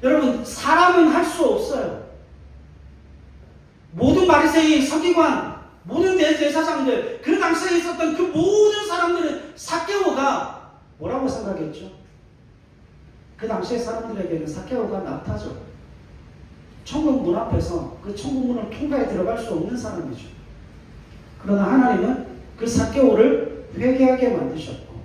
[SPEAKER 1] 여러분, 사람은 할 수 없어요. 모든 바리새인, 서기관, 모든 대제사장들, 그 당시에 있었던 그 모든 사람들은 삭개오가 뭐라고 생각했죠? 그 당시의 사람들에게는 삭개오가 낙타죠. 천국 문 앞에서 그 천국 문을 통과해 들어갈 수 없는 사람이죠. 그러나 하나님은 그 삭개오를 회개하게 만드셨고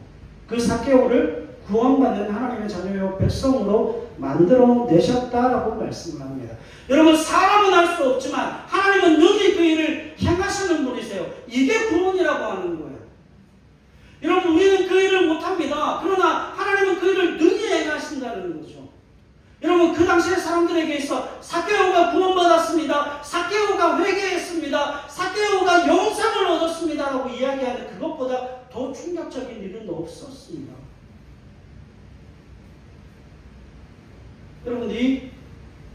[SPEAKER 1] 그 삭개오를 구원받는 하나님의 자녀요 백성으로 만들어내셨다라고 말씀을 합니다. 여러분, 사람은 할 수 없지만 하나님은 능히 그 일을 행하시는 분이세요. 이게 구원이라고 하는 거예요. 여러분, 우리는 그 일을 못합니다. 그러나 하나님은 그 일을 능히 행하신다는 거죠. 여러분, 그 당시의 사람들에게 있어 삭개오가 구원받았습니다. 삭개오가 회개했습니다. 삭개오가 영생을 얻었습니다 라고 이야기하는 그것보다 더 충격적인 일은 없었습니다. 여러분, 이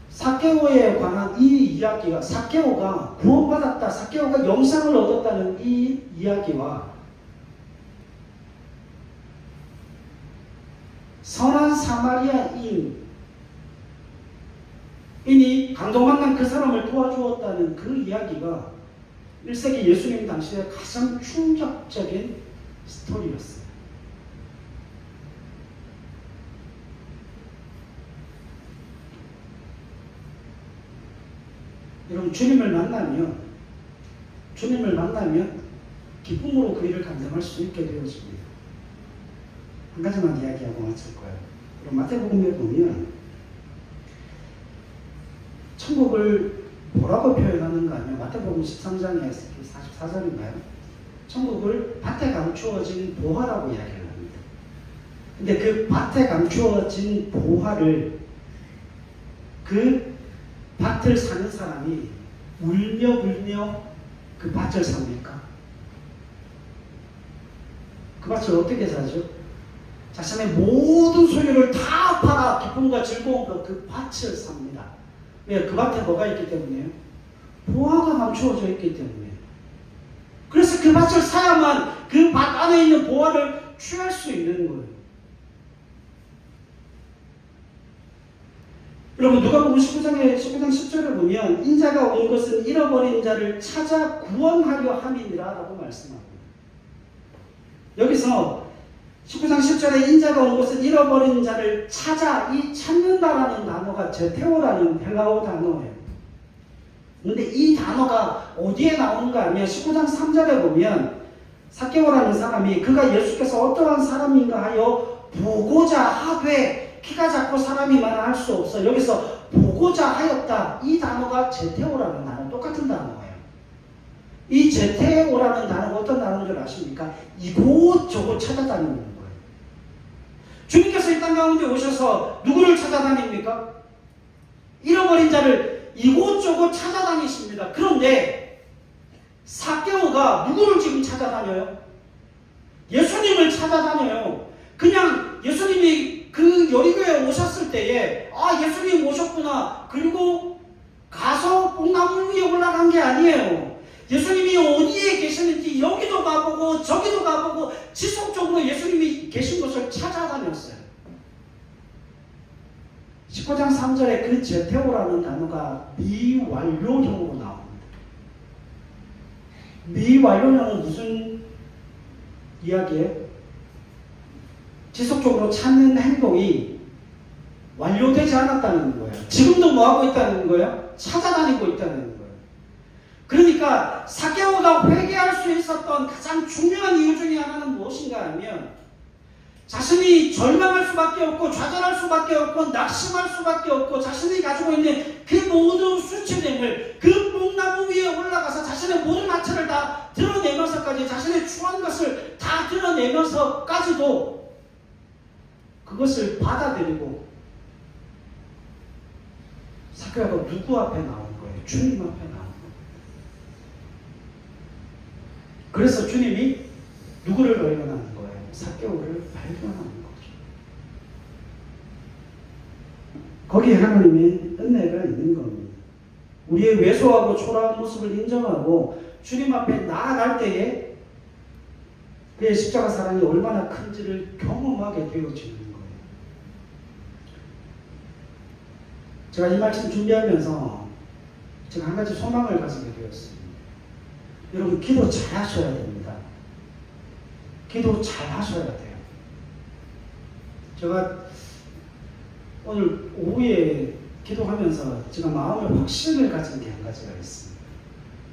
[SPEAKER 1] 삭개오에 관한 이 이야기가, 삭개오가 구원받았다, 삭개오가 영생을 얻었다는 이 이야기와 선한 사마리아인이 강도 만난 그 사람을 도와주었다는 그 이야기가 1세기 예수님 당시에 가장 충격적인 스토리였어요. 여러분, 주님을 만나면 기쁨으로 그 일을 감당할 수 있게 되어집니다. 한 가지만 이야기하고 마칠 거예요. 그럼 마태복음에 보면 천국을 뭐라고 표현하는가 하면 마태복음 13장에 44절인가요? 천국을 밭에 감추어진 보화라고 이야기를 합니다. 근데 그 밭에 감추어진 보화를 그 밭을 사는 사람이 울며 불며 그 밭을 삽니까? 그 밭을 어떻게 사죠? 자신의 모든 소유를 다 팔아 기쁨과 즐거움으로 그 밭을 삽니다. 왜? 그 밭에 뭐가 있기 때문에요? 보화가 감추어져 있기 때문에. 그래서 그 밭을 사야만 그 밭 안에 있는 보화를 취할 수 있는 거예요. 여러분, 누가복음 19장 10절을 보면 인자가 온 것은 잃어버린 자를 찾아 구원하려 함이니라 라고 말씀합니다. 여기서 19장 10절에 인자가 온 것은 잃어버린 자를 찾아, 이 찾는다라는 단어가 제테오라는 헬라어 단어예요. 근데 이 단어가 어디에 나오는가 하면 19장 3절에 보면 삭개오라는 사람이 그가 예수께서 어떠한 사람인가 하여 보고자 하되, 키가 작고 사람이 많아 할 수 없어. 여기서 보고자 하였다. 이 단어가 제테오라는 단어, 똑같은 단어예요. 이 제테오라는 단어가 어떤 단어인 줄 아십니까? 이곳저곳 찾아다니는 거예요. 주님께서 이 땅 가운데 오셔서 누구를 찾아다닙니까? 잃어버린 자를 이곳저곳 찾아다니십니다. 그런데 삭개오가 누구를 지금 찾아다녀요? 예수님을 찾아다녀요. 그냥 예수님이 그 여리고에 오셨을 때에 예수님 오셨구나, 그리고 가서 뽕나무 위에 올라간 게 아니에요. 예수님이 어디에 계시는지 여기도 가보고 저기도 가보고 지속적으로 예수님이 계신 곳을 찾아다녔어요. 19장 3절에 그 제테오라는 단어가 미완료형으로 나옵니다. 미완료형은 무슨 이야기예요? 지속적으로 찾는 행동이 완료되지 않았다는 거예요. 지금도 뭐하고 있다는 거예요? 찾아다니고 있다는 거예요. 그러니까 삭개오가 회개할 수 있었던 가장 중요한 이유 중에 하나는 무엇인가 하면 자신이 절망할 수밖에 없고 좌절할 수밖에 없고 낙심할 수밖에 없고 자신이 가지고 있는 그 모든 수치됨을 그 뽕나무 위에 올라가서 자신의 모든 하체를 다 드러내면서까지, 자신의 추한 것을 다 드러내면서까지도 그것을 받아들이고 삭개오가 누구 앞에 나온 거예요? 주님 앞에 나온 거예요. 그래서 주님이 누구를 발견하는 거예요? 삭개오를 발견하는 거죠. 거기에 하나님의 은혜가 있는 겁니다. 우리의 왜소하고 초라한 모습을 인정하고 주님 앞에 나아갈 때에 그의 십자가 사랑이 얼마나 큰지를 경험하게 되어지는 거예요. 제가 이 말씀 준비하면서 제가 한 가지 소망을 가지게 되었습니다. 여러분, 기도 잘 하셔야 됩니다. 기도 잘 하셔야 돼요. 제가 오늘 오후에 기도하면서 제가 마음의 확신을 가진 게 한 가지가 있습니다.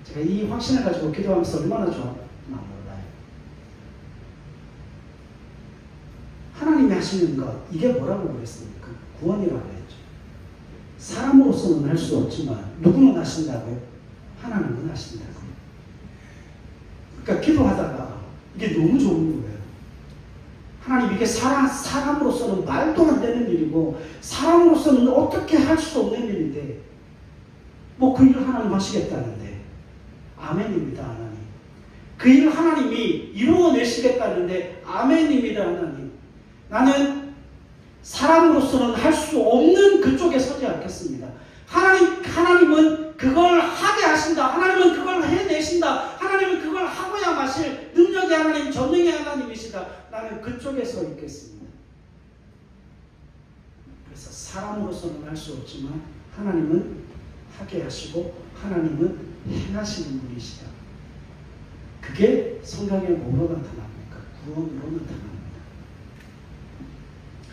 [SPEAKER 1] 제가 이 확신을 가지고 기도하면서 얼마나 좋았나 몰라요. 하나님이 하시는 것, 이게 뭐라고 그랬습니까? 구원이라고 했죠. 사람으로서는 할 수 없지만 누구는 하신다고요? 하나님은 하신다고요. 그러니까 기도하다가 이게 너무 좋은 거예요. 하나님, 이게 사람으로서는 말도 안 되는 일이고 사람으로서는 어떻게 할 수 없는 일인데 뭐 그 일을 하나님 하시겠다는데 아멘입니다. 하나님. 그 일을 하나님이 이루어내시겠다는데 아멘입니다. 하나님. 나는 사람으로서는 할 수 없는 그쪽에 서지 않겠습니다. 하나님은 그걸 하게 하신다. 하나님은 그걸 해내신다. 하나님은 그걸 하고야 마실 능력의 하나님, 전능의 하나님이시다. 나는 그쪽에 서 있겠습니다. 그래서 사람으로서는 할 수 없지만 하나님은 하게 하시고 하나님은 행하시는 분이시다. 그게 성경에 뭐로 나타납니까? 구원으로 나타납니다.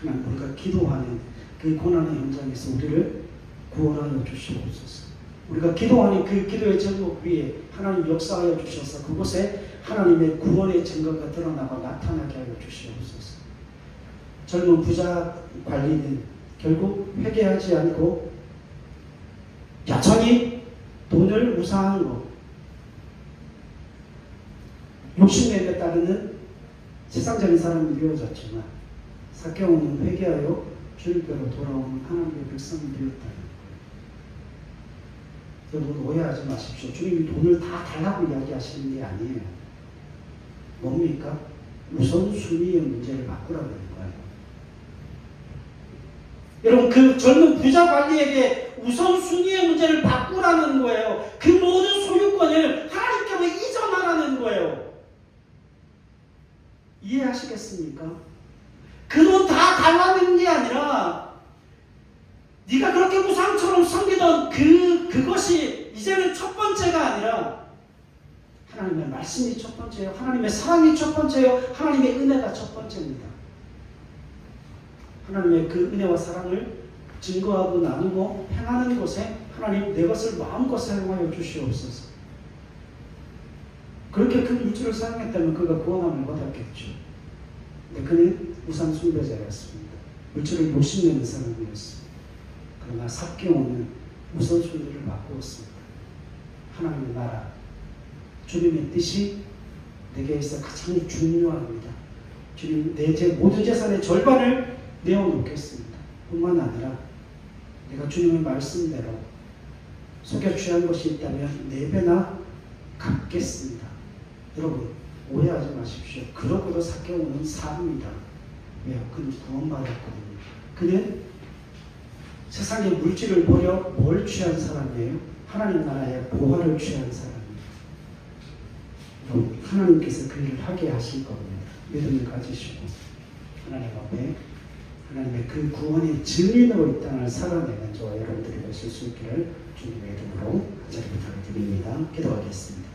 [SPEAKER 1] 하나님, 우리가 기도하는 그 고난의 현장에서 우리를 구원하여 주시옵소서. 우리가 기도하는 그 기도의 제목 위에 하나님 역사하여 주셔서 그곳에 하나님의 구원의 증거가 드러나고 나타나게 하여 주시옵소서. 젊은 부자 관리는 결국 회개하지 않고 여전히 돈을 우상한 것, 욕심에 따르는 세상적인 사람이 되어졌지만 삭개오는 회개하여 주님께로 돌아오는 하나님의 백성이 되었다는 거예요. 여러분, 오해하지 마십시오. 주님이 돈을 다 달라고 이야기하시는 게 아니에요. 뭡니까? 우선순위의 문제를 바꾸라는 거예요. 여러분, 그 젊은 부자 관리에게 우선순위의 문제를 바꾸라는 거예요. 그 모든 소유권을 하나님께로 이전하라는 거예요. 이해하시겠습니까? 그 돈 다 달라는 게 아니라 네가 그렇게 우상처럼 섬기던 그것이 이제는 첫 번째가 아니라 하나님의 말씀이 첫 번째예요. 하나님의 사랑이 첫 번째예요. 하나님의 은혜가 첫 번째입니다. 하나님의 그 은혜와 사랑을 증거하고 나누고 행하는 곳에 하나님 내 것을 마음껏 사용하여 주시옵소서. 그렇게 큰 물질을 사용했다면 그가 구원함을 받았겠죠. 근데 그는 우상 숭배자였습니다. 물질을 욕심내는 사람이었습니다. 그러나 삭개오는 우선순위를 바꾸었습니다. 하나님의 나라, 주님의 뜻이 내게 있어 가장 중요합니다. 주님, 내 모든 재산의 절반을 내어놓겠습니다. 뿐만 아니라 내가 주님의 말씀대로 속여 취한 것이 있다면 4배나 갚겠습니다. 여러분, 오해하지 마십시오. 그러고도 삭개오는 사람입니다. 왜요? 그는 구원받았거든요. 그는 세상의 물질을 버려 뭘 취한 사람이에요? 하나님 나라의 보화를 취한 사람입니다. 여러분, 하나님께서 그 일을 하게 하실 겁니다. 믿음을 가지시고 하나님 앞에 하나님의 그 구원의 증인으로 이 땅을 살아내는 저와 여러분들이 되실 수 있기를 주님의 이름으로 간절히 부탁드립니다. 기도하겠습니다.